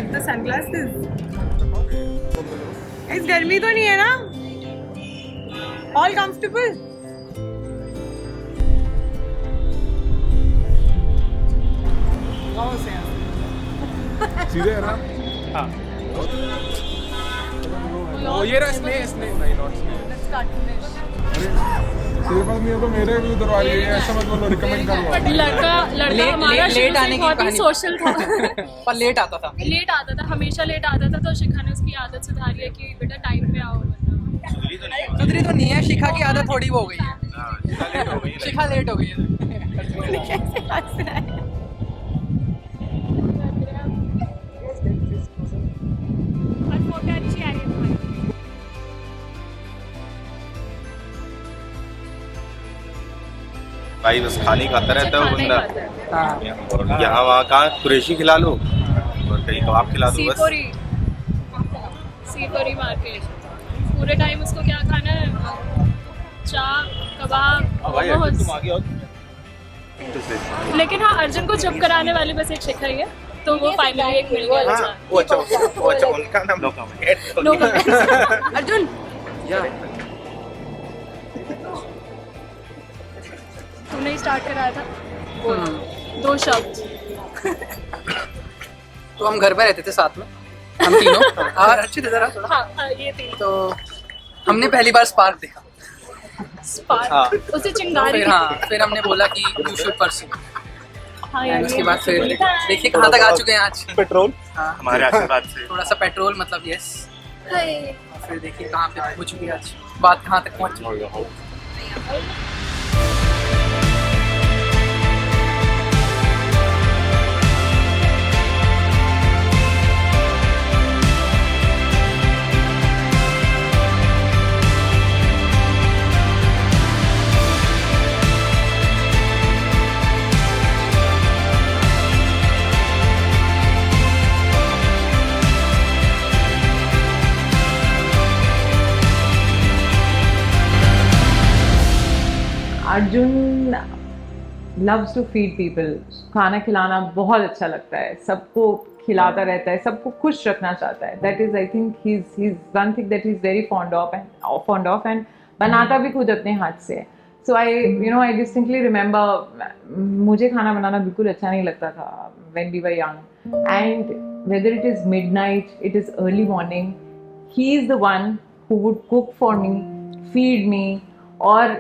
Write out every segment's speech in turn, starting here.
with the sunglasses. इस गर्मी तो नहीं है ना? All comfortable? गाँव से हैं। सीधे है ना? हाँ। वो ये रहा स्ने नहीं नॉट स्ने। That's cartoonish. तेरे पास नहीं है तो मेरे भी उधरवा लिए ऐसा मत बोलो रिकमेंड करूँगा। लड़का हमारा लेट आने की बहुत ही कहानी। सोशल था। पर लेट आता था। लेट आता था, हमेशा लेट आता था, तो शिखा ने उसकी आदत सुधारी है कि बेटा टाइम पे आओ। सुधरी तो नहीं है, शिखा की आदत थोड़ी वो हो गई है। शिखा लेट हो गई है। कैसे हंस रहा है? भाई बस खाने खाता रहता है वो बंदा। हाँ। और यहाँ वहाँ कहाँ कुरैशी खिला लो और कहीं तो आप खिला दो बस। सीपोरी मार्केट पूरे टाइम उसको क्या खाना है, चाप कबाब भाई मोमोज। तुम आगे आओ। लेकिन हाँ, अर्जुन को चुप कराने वाली बस एक शिखा ही है, तो वो फाइनली एक मिल गया। हाँ वो अच्छा उनका नाम नो कमेंट। अर्जुन तूने ही स्टार्ट कराया था, बोल 2 शब्द। तो हम घर पे रहते थे साथ में, हम तीनों। और अच्छी थे जरा थोड़ा। हाँ ये थी तो हमने पहली बार स्पार्क देखा। स्पार्क, उसे चिंगारी। फिर हमने बोला कि यू शुड परस्यू। हाँ यार, उसके बाद फिर देखिए कहाँ तक आ चुके हैं आज। पेट्रोल हाँ, हमारे आशीर्वाद से थोड़ा सा पेट्रोल मतलब यस। हाय। फिर देखिए कहाँ पे पहुँच चुकी है आज, बात कहाँ तक पहुँच चुकी है। Arjun loves to feed people. खाना खिलाना बहुत अच्छा लगता है, सबको खिलाता रहता है, सबको खुश रखना चाहता है. That is, I think, he's one thing that he's very fond of and बनाता भी खुद अपने हाथ से. So I distinctly remember मुझे खाना बनाना बिल्कुल अच्छा नहीं लगता था when we were young. And whether it is midnight, it is early morning, he is the one who would cook for me, feed me और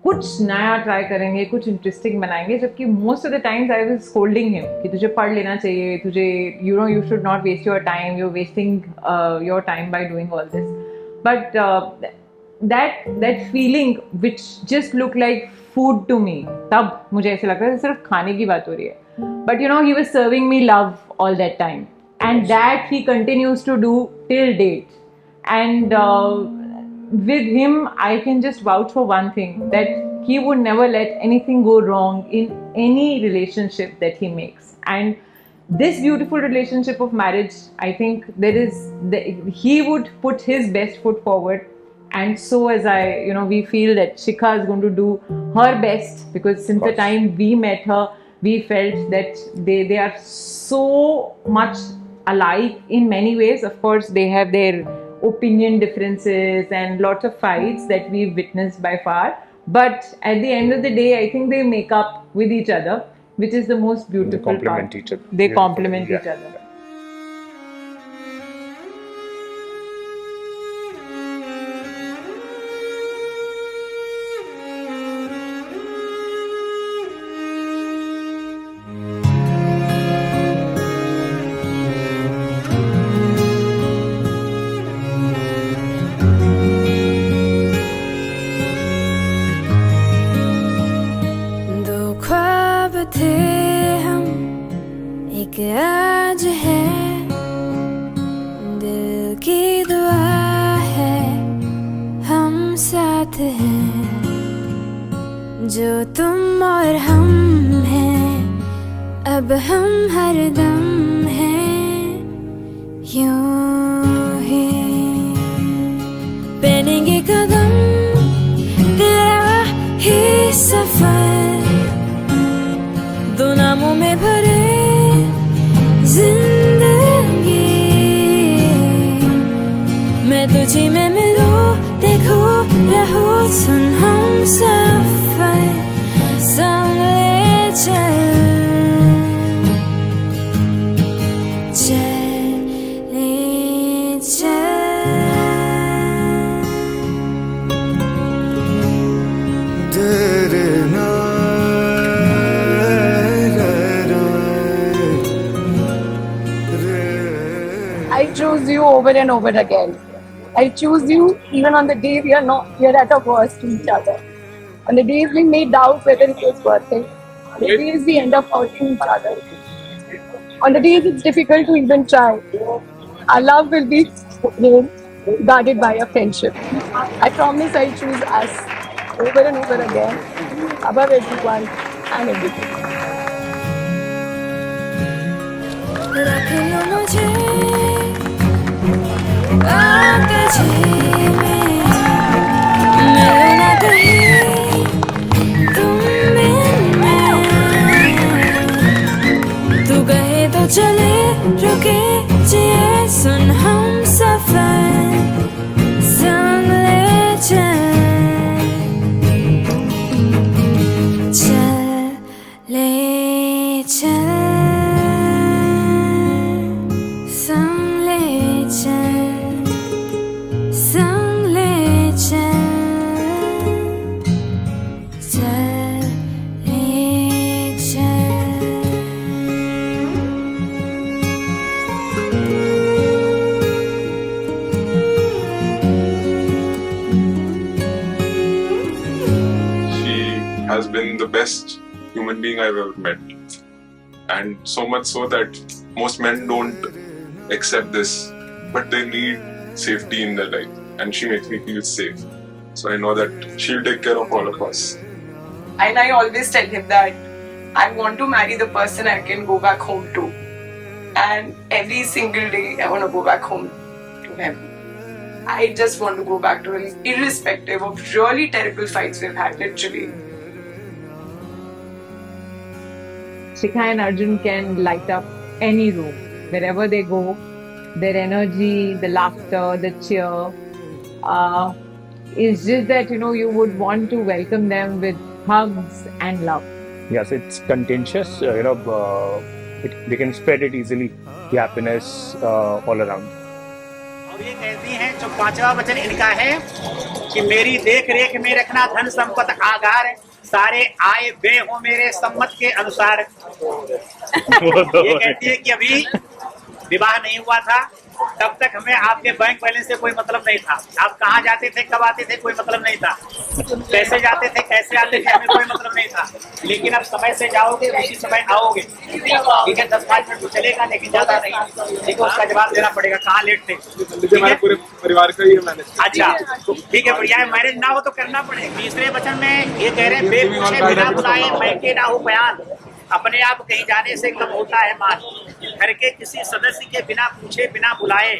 कुछ नया ट्राई करेंगे, कुछ इंटरेस्टिंग बनाएंगे, जबकि most of the times I was scolding him कि तुझे पढ़ लेना चाहिए, तुझे you should not waste your time, you are wasting your time by doing all this. But that feeling which just look like food to me, तब मुझे ऐसे लगता है सिर्फ खाने की बात हो रही है. But he was serving me love all that time and that he continues to do till date. And with him, I can just vouch for one thing, that he would never let anything go wrong in any relationship that he makes. And this beautiful relationship of marriage, I think he would put his best foot forward. And so as we feel that Shikha is going to do her best, because since the time we met her, we felt that they are so much alike in many ways. Of course, they have their opinion differences and lots of fights that we've witnessed by far, but at the end of the day, I think they make up with each other, which is the most beautiful part. They complement each other. They complement each other. थे हम एक आज है, दिल की दुआ है हम साथ हैं, जो तुम और हम हैं अब हम हरदम हैं, यूं ही पहनेंगे कदम तेरा ही सफर, दो नामों में भरे जिंदगी तुझी में मिलो देखो रहो सुन हम सफर संग ले चल I choose you over and over again. I choose you even on the days we are at our worst to each other. On the days we may doubt whether it was worth it. On the days we end up hurting each other. On the days it's difficult to even try. Our love will be guarded by our friendship. I promise I'll choose us over and over again, above everyone and everything. रख लो मुझे तुझे में मिलो ना कहीं तुम बिन मैं तू कहे तो चले रुके जिए सुन हम सफर संग ले चल ले चल has been the best human being I've ever met, and so much so that most men don't accept this, but they need safety in their life, and she makes me feel safe. So I know that she'll take care of all of us. And I always tell him that I want to marry the person I can go back home to, and every single day I want to go back home to him. I just want to go back to him, irrespective of really terrible fights we've had, literally. Shikha and Arjun can light up any room. Wherever they go, their energy, the laughter, the cheer, is just that, you would want to welcome them with hugs and love. Yes, it's contagious. They can spread it easily, the happiness all around. और ये कहती हैं जो पांचवा वचन इनका है कि मेरी देख रेख में रखना धन संपत्ति आगार, सारे आए बे हो मेरे सम्मत के अनुसार। ये कहती है कि अभी विवाह नहीं हुआ था, तब तक हमें आपके बैंक बैलेंस से कोई मतलब नहीं था। आप कहाँ जाते थे, कब आते थे, कोई मतलब नहीं था। कैसे जाते थे, कैसे आते थे, हमें कोई मतलब नहीं था। लेकिन अब समय से जाओगे, उसी समय आओगे। ठीक है, 10-5 मिनट तो चलेगा, लेकिन ज्यादा नहीं। देखो, उसका जवाब देना पड़ेगा, कहाँ लेट थे। हमारे पूरे परिवार का ही मैनेज। अच्छा, ठीक है, बढ़िया है। मैरिज ना हो तो करना पड़ेगा। तीसरे वचन में ये कह रहे हैं, बेपूछे बिना बुलाए मैं के ना हो बयान, अपने आप कहीं जाने से कम होता है मान। घर के किसी सदस्य के बिना पूछे बिना बुलाए,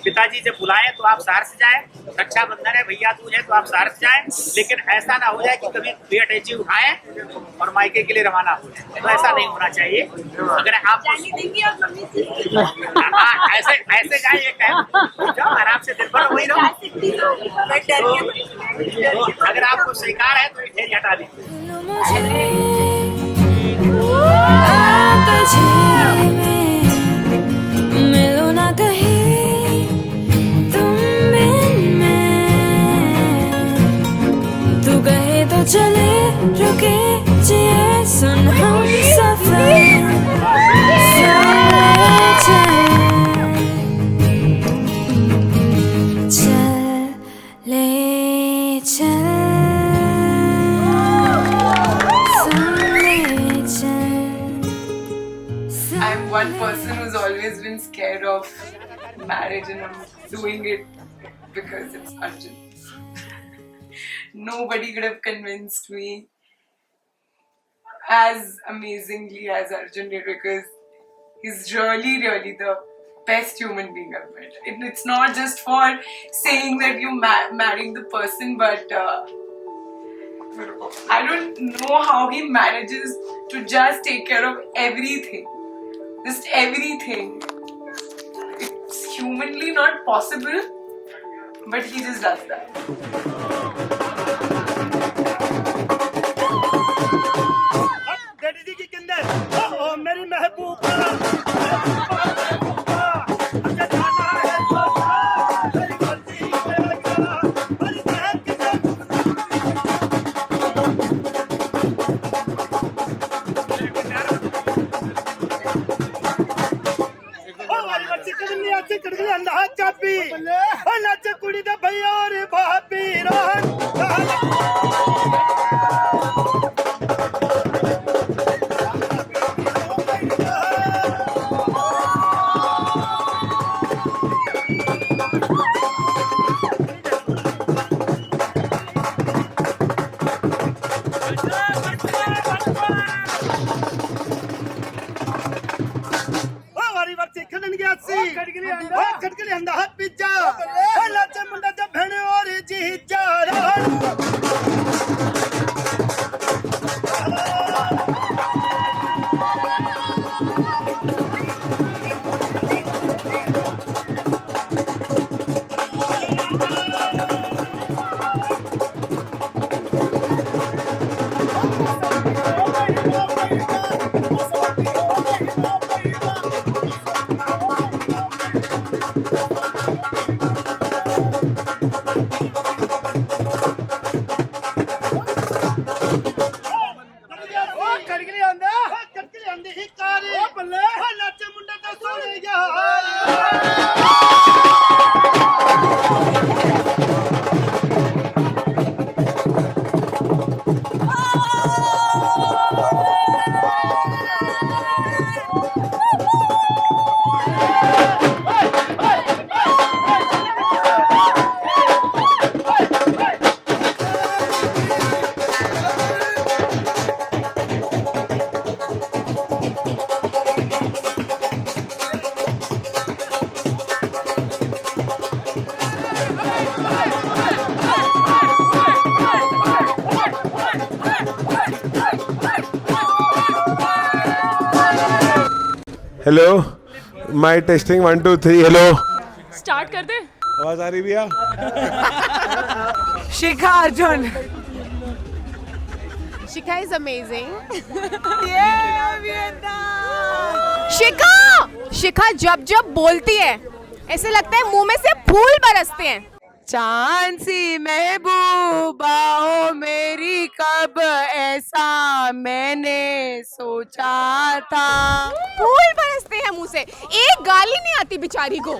पिताजी जब बुलाए तो आप शहर से जाएं, रक्षाबंधन है, भैया दूज है तो आप शहर से जाएं, लेकिन ऐसा ना हो जाए कि कभी बेअटैची उठाएं और मायके के लिए रवाना हो जाए। तो ऐसा नहीं होना चाहिए। अगर आप ऐसे जाए, आराम से दिन भर वही रहो। तो अगर आपको स्वीकार है तो ढेर हटा दीजिए। मिलो ना कहीं तुम बिन मैं तू कहे तो चले रुके जिए सुन हम सफर ले चल I'm one person who's always been scared of marriage, and I'm doing it because it's Arjun. Nobody could have convinced me as amazingly as Arjun did, because he's really, really the best human being I've met. It's not just for saying that you marrying the person, but I don't know how he manages to just take care of everything. Just everything. It's humanly not possible, but he just does that. Daddy ji की किंदर ओ मेरी महबूबा चाबी नाच कुड़ी दा भैया और भाभी रहन खटकली अंदा पिज्जा नाच मुंडा ते भेणे और जी जा हेलो माई टेस्टिंग 1 2 3 हेलो स्टार्ट कर दे. आवाज आ रही भैया Shikha Arjun. Shikha is amazing. शिखा जब जब बोलती है ऐसे लगता है मुंह में से फूल बरसते हैं. चांद सी महबूबा हो मेरी कब ऐसा मैंने सोचा था. फूल बरसते हैं मुंह से. एक गाली नहीं आती बेचारी को.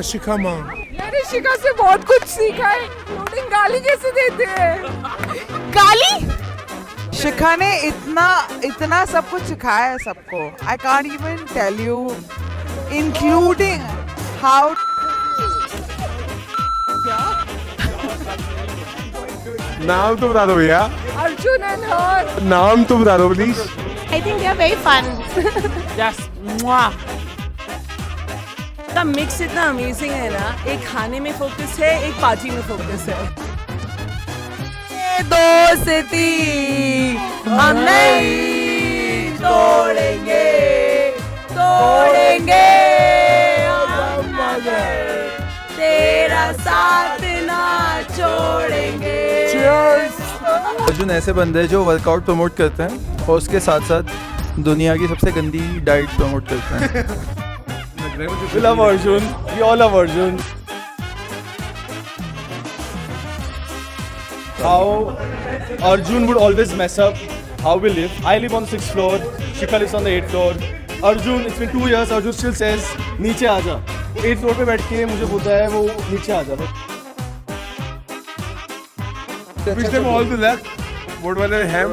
शिखा माँ मैंने शिखा से बहुत कुछ सीखा है. इंक्लूडिंग गाली कैसे देते हैं. गाली शिखा ने इतना सब कुछ सिखाया है सबको. I can't even tell you including how. नाम तो बता दो भैया. Arjun and her. नाम तो बता दो please. I think they are very fun. Yes का मिक्स इतना अमेजिंग है ना. एक खाने में फोकस है, एक पार्टी में फोकस है. दोस्ती हम नहीं तोड़ेंगे हम मगर तेरा साथ ना छोड़ेंगे. अर्जुन ऐसे बंदे हैं जो वर्कआउट प्रमोट करते हैं और उसके साथ साथ दुनिया की सबसे गंदी डाइट प्रमोट करते हैं. We love Arjun. We all love Arjun. How Arjun would always mess up how we live. I live on the 6th floor. Shikha lives on the 8th floor. Arjun, it's been 2 years. Arjun still says, नीचे आ जा. 8th floor पे बैठ के मुझे बोलता है वो नीचे आ जा. Wish them all the luck. What was the ham?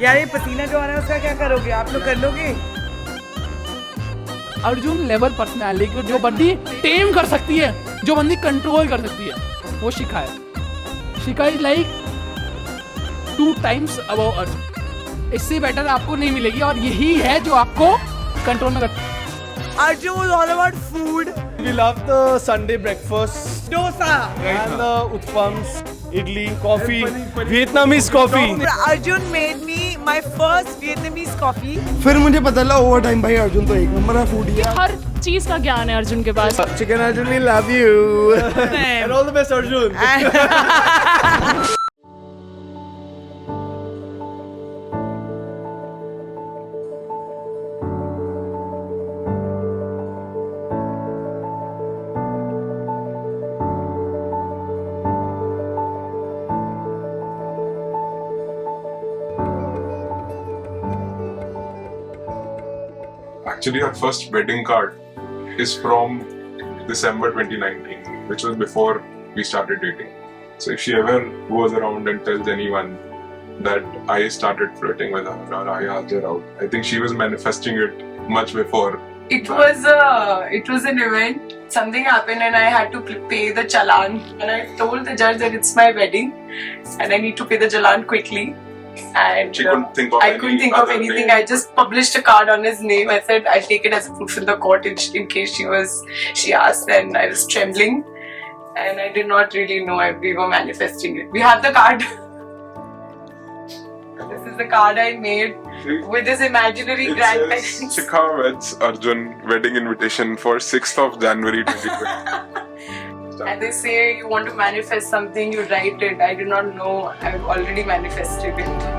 यार ये पसीना जो आ रहा है उसका क्या करोगे. आप लोग कर लोगे. अर्जुन लेवल पर्सनालिटी जो बंदी टेम कर सकती है, जो बंदी कंट्रोल कर सकती है, वो शिखा है. Shikha is like 2 times above Arjun. इससे बेटर आपको नहीं मिलेगी और यही है जो आपको कंट्रोल में रखता है. Arjun was all about food. We love the Sunday breakfast. Dosa. And the utpams, idli, coffee, Vietnamese coffee. Arjun made me my first Vietnamese coffee. फिर मुझे पता चला ओवर टाइम भाई अर्जुन तो एक नंबर है फूडी है. हर चीज का ज्ञान है अर्जुन के पास. Chicken Arjun we love you. And all the best Arjun. Actually, her first wedding card is from December 2019, which was before we started dating. So if she ever goes around and tells anyone that I started flirting with her or I asked her out, I think she was manifesting it much before. It was an event. Something happened and I had to pay the challan. And I told the judge that it's my wedding and I need to pay the challan quickly. And She couldn't think of I any couldn't think of other anything. name. I just published a card on his name. I said I'll take it as a proof in the court in case she asked. And I was trembling and I did not really know we were manifesting it. We have the card. This is the card I made with his imaginary It grandparents. says Shikha weds Arjun wedding invitation for 6th of January 2020. And they say you want to manifest something, you write it. I do not know. I've already manifested it.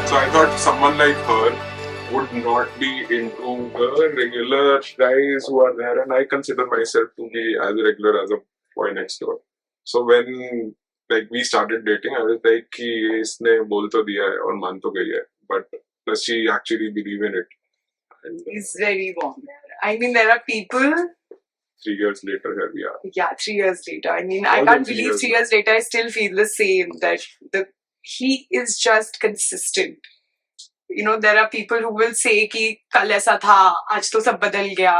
So I thought someone like her would not be into the regular guys who are there, and I consider myself to be as regular as a boy next door. So when we started dating, I was like कि इसने बोल तो दिया है और मान तो गई है, but does she actually believe in it? And He's very warm. I mean, there are people. 3 years later, here we are. Yeah, 3 years later. I mean, More I than can't 3 believe years 3 years later I still feel the same. That he is just consistent. You know, there are people who will say कि कल ऐसा था, आज तो सब बदल गया.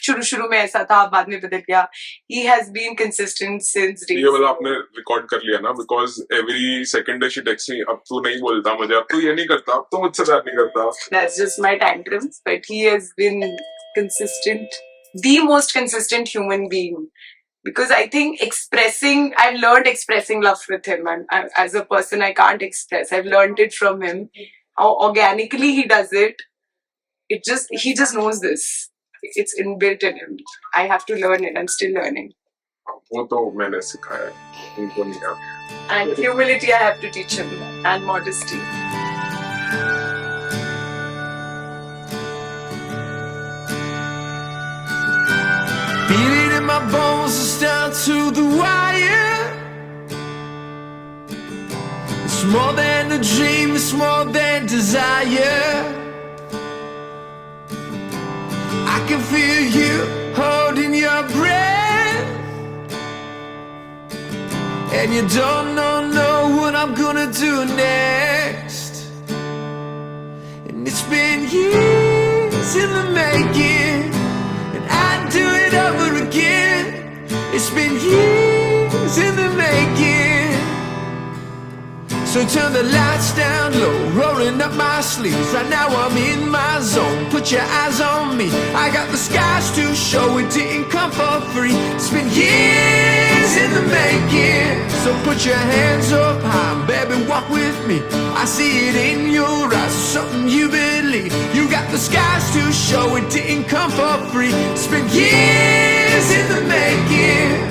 शुरू में ऐसा था, बाद में बदल गया. He has been consistent since day ये वाला zero. आपने रिकॉर्ड कर लिया ना, because every second day she texts me, अब तू नहीं बोलता मुझे, अब तू ये नहीं करता, अब तू मुझसे प्यार नहीं करता. That's just my tantrums, but he has been consistent, the most consistent human being. Because I think I've learned expressing love with him, and as a person I can't express. I've learned it from him. How organically he does it. He just knows this. It's inbuilt in him. I have to learn it. I'm still learning. वो तो मैंने सिखाया है, उनको नहीं आता. And humility I have to teach him, and modesty. Feel it in my bones, it's down to the wire. It's more than a dream, it's more than desire. I can feel you holding your breath, and you don't know what I'm gonna do next. And it's been years in the making, and I'd do it over again. It's been years in the making. So turn the lights down low, rolling up my sleeves. Right now I'm in my zone, put your eyes on me. I got the skies to show, it didn't come for free. It's been years in the making. So put your hands up high, baby, walk with me. I see it in your eyes, something you believe. You got the skies to show it didn't come for free. It's been years in the making,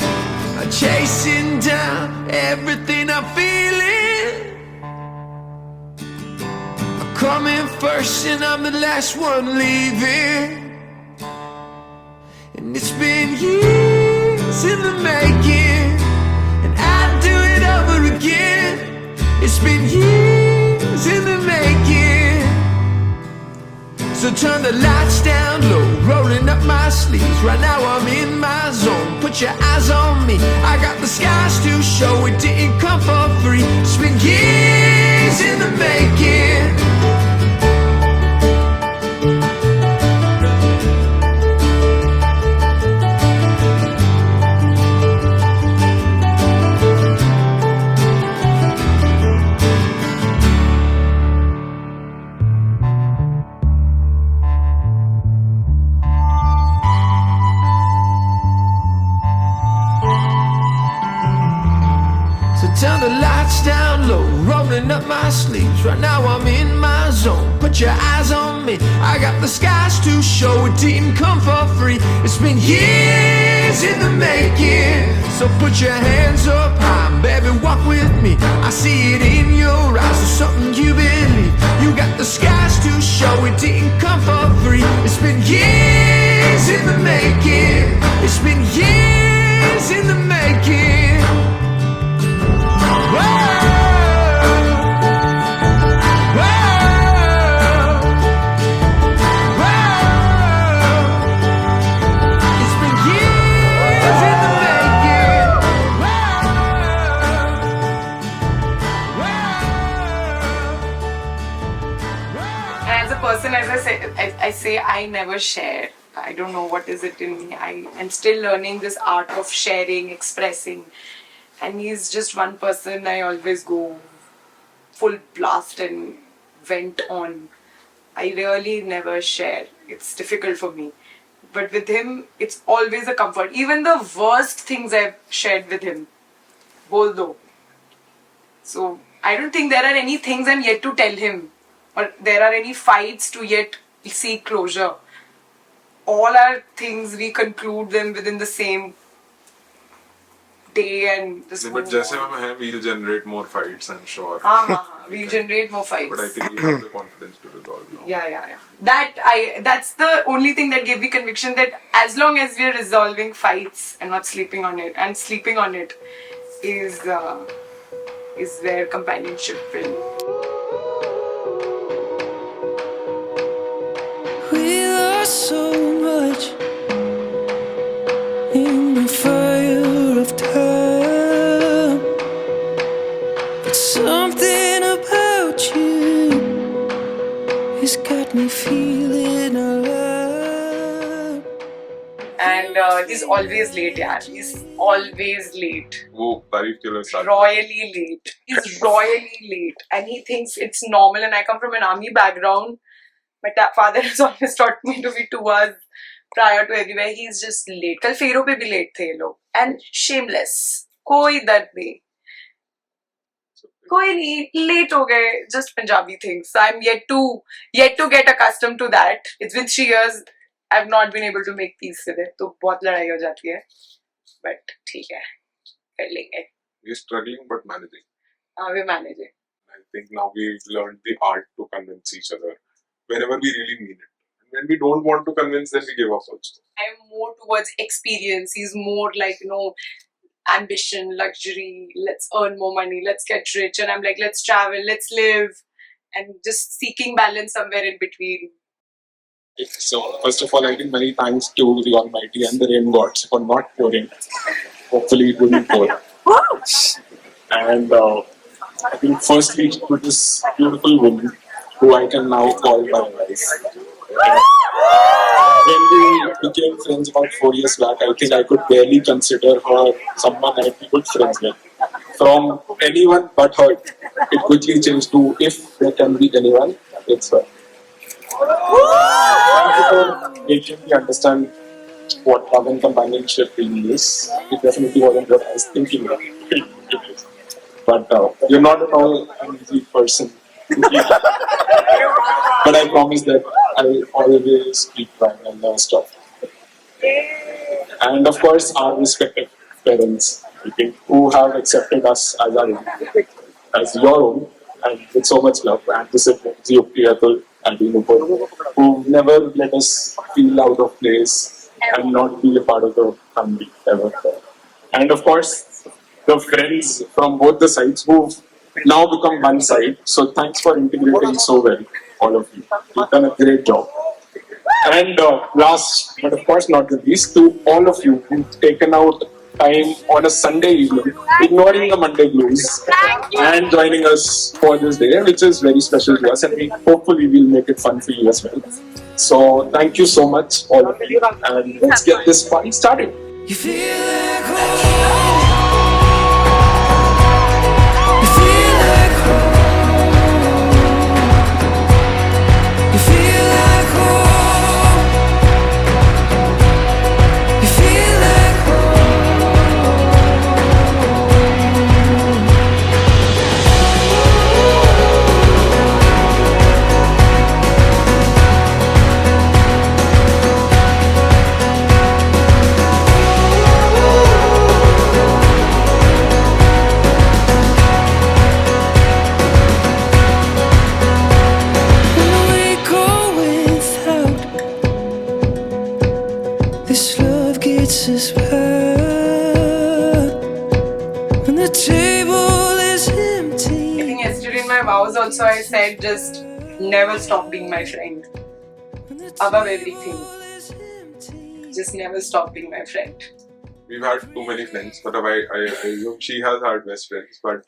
chasing down everything I'm feeling. I'm coming first and I'm the last one leaving. And it's been years in the making, and I'd do it over again. It's been years in the making. So turn the lights down low, rolling up my sleeves. Right now I'm in my zone, put your eyes on me. I got the skies to show it didn't come for free. It's been years in the making. Turn the lights down low, rolling up my sleeves. Right now I'm in my zone, put your eyes on me. I got the skies to show it didn't come for free. It's been years in the making. So put your hands up high, baby, walk with me. I see it in your eyes, it's something you believe. You got the skies to show it didn't come for free. It's been years in the making. It's been years in the making. Person, as I say, I never share. I don't know what is it in me. I am still learning this art of sharing, expressing. And he's just one person I always go full blast and vent on. I really never share. It's difficult for me. But with him, it's always a comfort. Even the worst things I've shared with him. Bol do. So I don't think there are any things I'm yet to tell him. Or there are any fights to yet seek closure. All our things, we conclude them within the same day and just But जैसे हम हैं, we'll generate more fights, I'm sure. We'll generate more fights. But I think we have the confidence to resolve now. Yeah. That's the only thing that gave me conviction that as long as we're resolving fights and not sleeping on it, and sleeping on it is where companionship will. We lost so much in the fire of time, but something about you has got me feeling alive. And he's always late, yaar. He's always late. वो तारीफ के लिए start. Royally late. He's royally late. And he thinks it's normal. And I come from an army background. My father has always taught me to be 2 hours prior to everywhere. He's just late. कल फेरों पे भी late थे ये लोग. And shameless. कोई दर्द नहीं. कोई नहीं. Late हो गए. Just Punjabi things. So I'm yet to get accustomed to that. It's been 3 years. I've not been able to make peace with it. तो बहुत लड़ाई हो जाती है. But ठीक है. कर लेंगे. We're struggling but managing. We're managing. I think now we've learned the art to convince each other whenever we really mean it. And when we don't want to convince, then we give up also. I'm more towards experience. He's more like, ambition, luxury, let's earn more money, let's get rich. And I'm like, let's travel, let's live. And just seeking balance somewhere in between. So, first of all, I think many thanks to the Almighty and the rain gods for not pouring. Hopefully it wouldn't pour. And I think firstly to this beautiful woman who I can now call my wife. When we became friends about 4 years back, I think I could barely consider her someone I'd be good friends with. From anyone but her, it quickly changed to if there can be anyone, it's her. Thank you for making me understand what love and companionship really is. It definitely wasn't what I was thinking of. but you're not at all an easy person. But I promise that I'll always keep trying and never stop. And of course, our respective parents, I think, who have accepted us as our own, as your own, and with so much love, and the siblings, Yukti, Atul, and Nupur, who never let us feel out of place and not be a part of the family ever. And of course, the friends from both the sides who've now become one side. So thanks for integrating so well, all of you. You've done a great job. And last, but of course not the least, to all of you who've taken out time on a Sunday evening, ignoring the Monday blues, and joining us for this day, which is very special to us, and we hopefully will make it fun for you as well. So thank you so much, all of you, and let's get this party started. You feel like home. This love gets us by when the table is empty. I think yesterday in my vows also I said just never stop being my friend. Above everything. Just never stop being my friend. We've had too many friends, but she has had best friends, but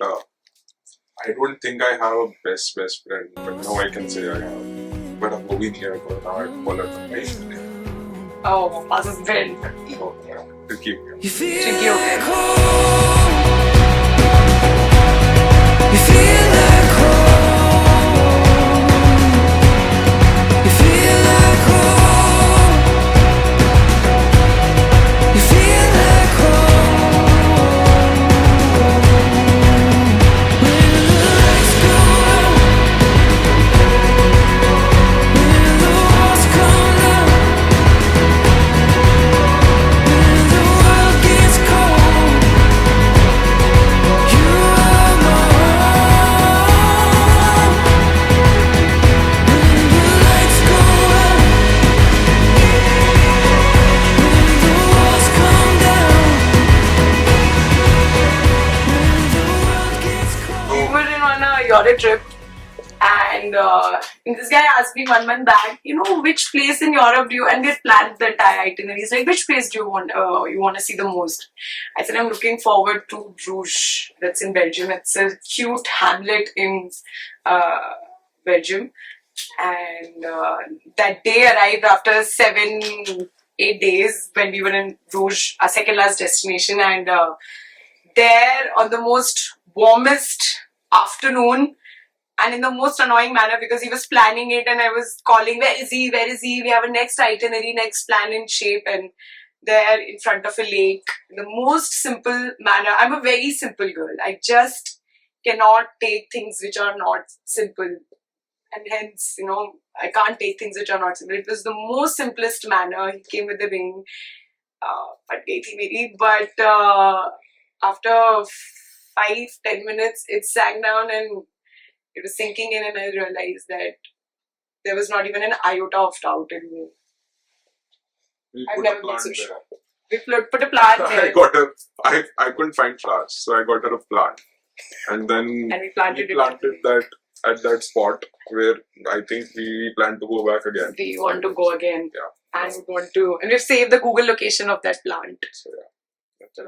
I don't think I have a best friend, but now I can say I have. But I'm moving here, but now I call her my friend. Oh, husband. To keep you. You feel Tricky, okay. like home. You feel like home. You feel like home. You feel like home. When the lights go out, when the walls come down, when the world gets cold, you are my home. When the lights go out, when the walls come down, when the world gets cold. We were on a Europe trip, and this guy asked me 1 month back, you know, which place in Europe do you, and we had planned the entire itinerary. He's like, which place do you want to see the most? I said, I'm looking forward to Bruges, that's in Belgium. It's a cute hamlet in Belgium, and that day arrived after 7-8 days when we were in Bruges, our second last destination, and there on the most warmest afternoon, and in the most annoying manner because he was planning it and I was calling, where is he, we have a next itinerary, next plan in shape, and there in front of a lake, in the most simple manner. I'm a very simple girl. I just cannot take things which are not simple, and hence, you know, I can't take things which are not simple. It was the most simplest manner. He came with the ring, but after 5-10 minutes it sank down and it was sinking in, and I realized that there was not even an iota of doubt in me. We I've put never a been plant so there. sure. We put a plant there. I couldn't find flowers, so I got her a plant, and then And we planted it. that at that spot where I think we plan to go back again. We want to go again. Yeah. And we've saved the Google location of that plant. So yeah. That's it.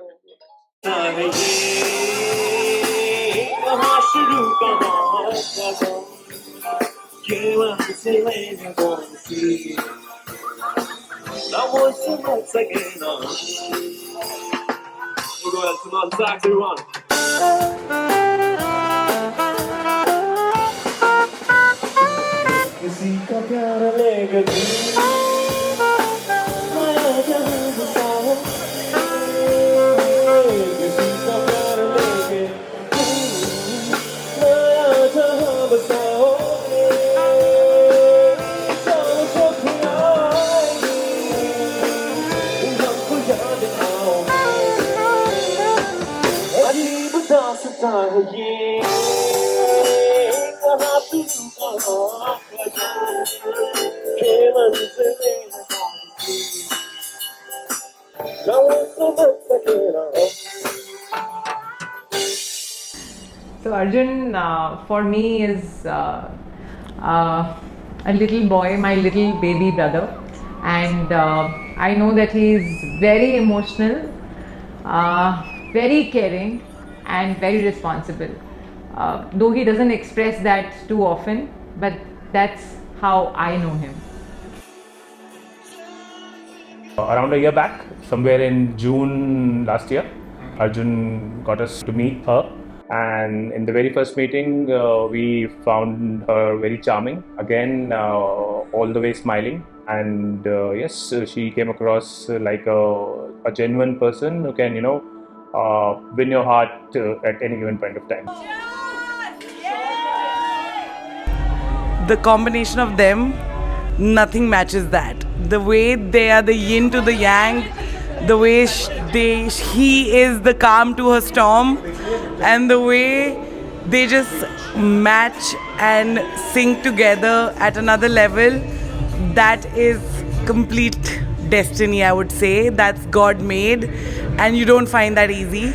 So Arjun, for me, is a little boy, my little baby brother, and I know that he is very emotional, very caring, and very responsible. Though he doesn't express that too often, but that's how I know him. Around a year back, somewhere in June last year, Arjun got us to meet her. And in the very first meeting, we found her very charming. Again, all the way smiling. And yes, she came across like a genuine person who can, win your heart at any given point of time. The combination of them, nothing matches that. The way they are the yin to the yang, the way he is the calm to her storm, and the way they just match and sync together at another level, that is complete destiny, I would say. That's God made, and you don't find that easy.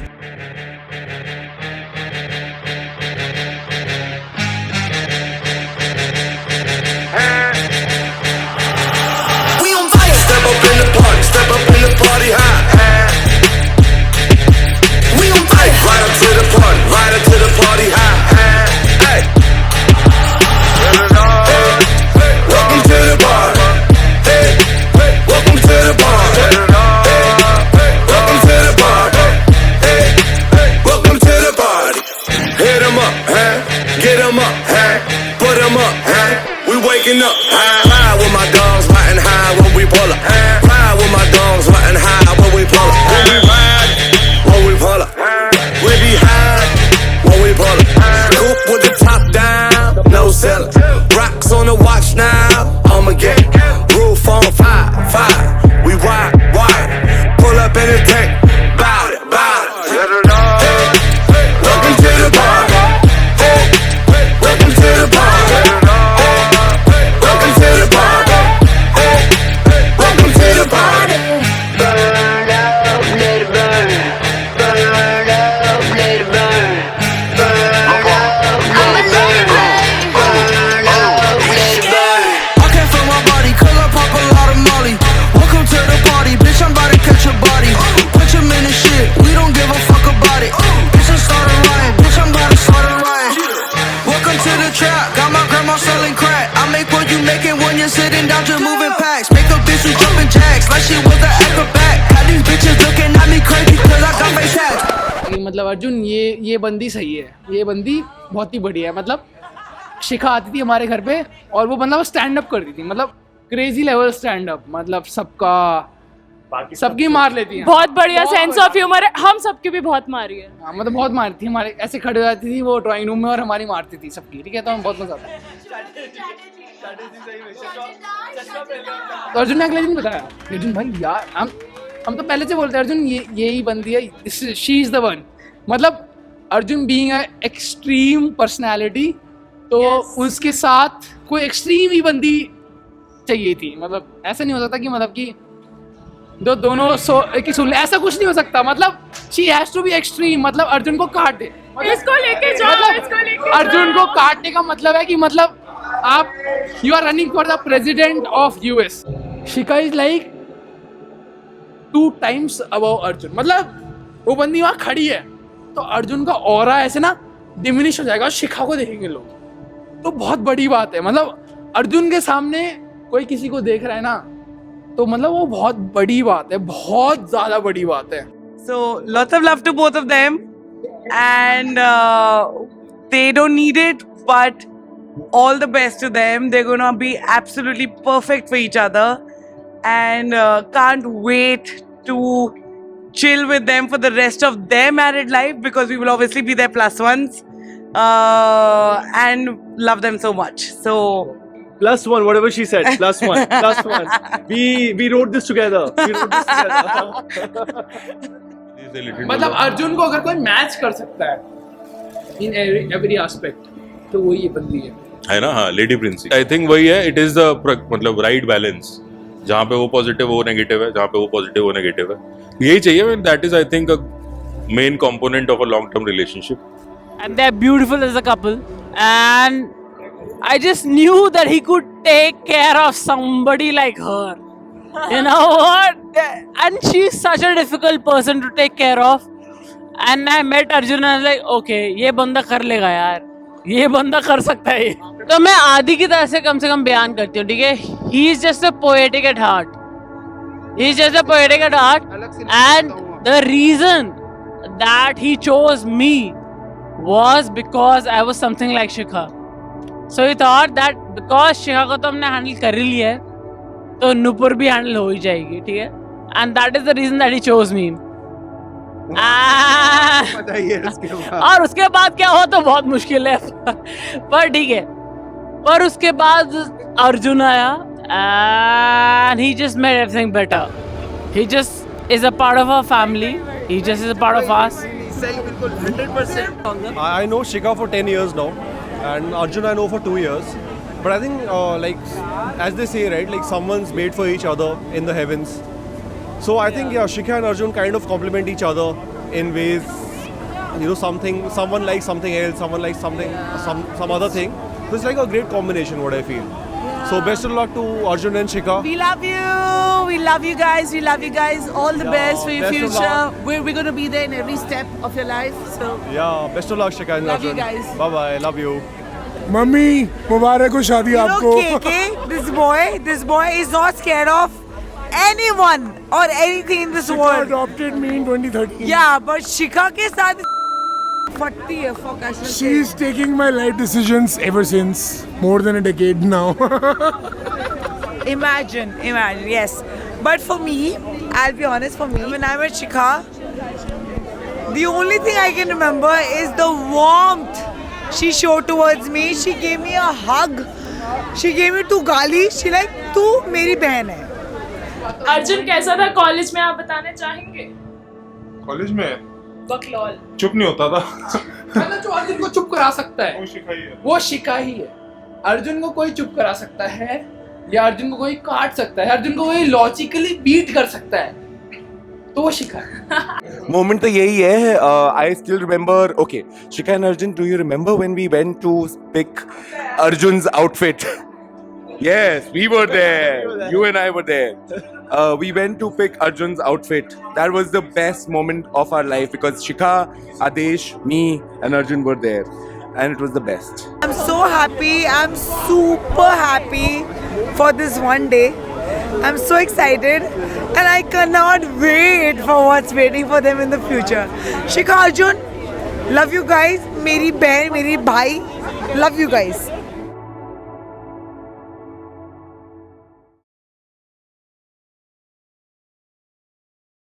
Waking up, high with my dogs, riding high when we pull up. Ride with my dogs, riding high when we pull up. When we ride, when we pull up. We be high when we pull up. Coupe with the top down, no cellar. Rocks on the watch now, I'ma get roof on fire. We wide, pull up in the tank, bout it. Welcome to the bar. Welcome to the bar. Sitting down just moving packs. Make a bitch who jumping jacks like she was an acrobat. Had these bitches looking at me crazy cause I got face tags. मतलब अर्जुन ये बंदी सही है, ये बंदी बहुत ही बढ़िया है. मतलब शिखा आती थी हमारे घर पे और वो बंदा स्टैंड अप करती थी, मतलब क्रेजी लेवल स्टैंड अप, मतलब सबकी मार लेती है. बहुत बढ़िया सेंस ऑफ ह्यूमर है, हम सबकी भी बहुत मारी है. हाँ, मतलब बहुत मारती थी. हमारे ऐसे खड़े हो जाती थी वो ड्राइंग रूम में और हमारी मारती थी सबकी. ठीक है, तो हमें बहुत मजा आता है. तो अर्जुन ने अगले दिन बताया, अर्जुन भाई यार हम तो पहले से बोलते हैं अर्जुन यही बंदी है, शी इज द वन. मतलब Arjun being a extreme personality, तो उसके साथ कोई एक्सट्रीम ही बंदी चाहिए थी. मतलब ऐसा नहीं हो सकता कि मतलब कि दोनों एक ही सुन ले, ऐसा कुछ नहीं हो सकता. मतलब she has to be extreme. मतलब अर्जुन को काट दे, इसको लेके जाओ, इसको लेके अर्जुन को काटने का मतलब है कि मतलब आप you are running for the president of US. Shikha is like 2 times above Arjun. मतलब वो बंदी वहाँ खड़ी है तो अर्जुन का ऑरा ऐसे ना डिमिनिश हो जाएगा, शिखा को देखेंगे लोग, तो बहुत बड़ी बात है. मतलब अर्जुन के सामने कोई किसी को देख रहा है ना, तो मतलब वो बहुत बड़ी बात है, बहुत ज्यादा बड़ी बात है. So lots of love to both of them, and they don't need it, but all the best to them. They're gonna be absolutely perfect for each other, and can't wait to chill with them for the rest of their married life, because we will obviously be their plus ones, and love them so much. So +1, whatever she said, +1. We wrote this together. मतलब अर्जुन को अगर कोई match कर सकता है in every aspect. तो वही ये बंदी है ना. हाँ, लेडी प्रिंसी. आई थिंक वही है. इट इज द मतलब राइट बैलेंस. जहाँ पे वो पॉजिटिव वो नेगेटिव है, जहाँ पे वो पॉजिटिव वो नेगेटिव है. यही चाहिए. That is I think a main component of a long term relationship. And they're beautiful as a couple, and I just knew that he could take care of somebody like her. You know what? And she's such a difficult person to take care of. And I met Arjun and I was like, okay, ये बंदा कर लेगा यार, ये बंदा कर सकता है. तो मैं आदि की तरह से कम बयान करती हूँ, ठीक है? He is just a poetic at heart. He is just a poetic at heart, and the reason that he chose me was because I was something like Shikha. So he thought that because Shikha को तो हमने handle कर ही लिया है, तो नूपुर भी handle हो ही जाएगी, ठीक है? And that is the reason that he chose me. और उसके बाद क्या हो तो बहुत मुश्किल है, पर ठीक है. पर उसके बाद अर्जुन आया, and he just made everything better. He just is a part of our family. He just is a part of us. 100%. I know Shikha for 10 years now, and Arjun I know for 2 years. But I think, like, as they say, right, like someone's made for each other in the heavens. So I think, yeah, Shikha and Arjun kind of complement each other in ways, you know, someone likes something else, someone likes some other thing. So it's like a great combination, what I feel. So best of luck to Arjun and Shikha. We love you. We love you guys. We love you guys. All the best for your future. We're going to be there in every step of your life. So yeah, best of luck, Shikha and love Arjun. you guys. Bye bye. Love you. Mummy मुबारक हो शादी आपको. KK, this boy is not scared of anyone or anything in this Shikha world. adopted me in 2013. Yeah, but Shikha के साथ फटती है. Fuck, I should say. She's taking my life decisions ever since more than a decade now. Imagine, yes. But for me, I'll be honest, for me, when I met Shikha, the only thing I can remember is the warmth she showed towards me. She gave me a hug. She gave me 2 गाली. She like, तू मेरी बहन है. अर्जुन कैसा था college में, आप बताना चाहेंगे? कॉलेज में बकलौल, चुप नहीं होता था. मतलब जो अर्जुन को चुप करा सकता है वो शिखा ही है. अर्जुन को कोई चुप करा सकता है या अर्जुन को कोई काट सकता है, अर्जुन को कोई लॉजिकली बीट कर सकता है, तो वो शिखा है. मोमेंट तो यही है. I still remember. Okay, Shikha and Arjun, do you remember when we went to pick Arjun's outfit? Yes, we were there. You and I were there. We went to pick Arjun's outfit. That was the best moment of our life because Shikha, Adesh, me, and Arjun were there, and it was the best. I'm so happy. I'm super happy for this one day. I'm so excited, and I cannot wait for what's waiting for them in the future. Shikha, Arjun, love you guys. मेरी बहन, मेरी भाई, love you guys.